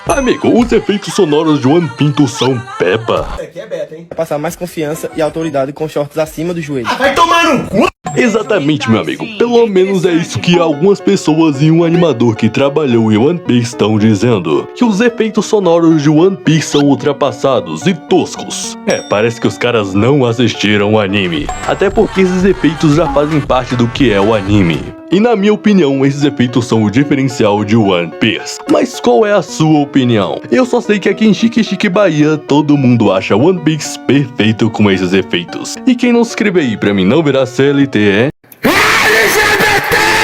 Amigo, os efeitos sonoros de One Piece são Peppa. Aqui é beta, hein? Passar mais confiança e autoridade com shorts acima do joelho. Vai tomar no cu! Exatamente, meu amigo. Pelo menos é isso que algumas pessoas e um animador que trabalhou em One Piece estão dizendo. Que os efeitos sonoros de One Piece são ultrapassados e toscos. Parece que os caras não assistiram o anime. Até porque esses efeitos já fazem parte do que é o anime. E na minha opinião, esses efeitos são o diferencial de One Piece. Mas qual é a sua opinião? Eu só sei que aqui em Chique Chique Bahia, todo mundo acha One Piece perfeito com esses efeitos. E quem não se inscreve aí pra mim não virar CLT é... LGBT!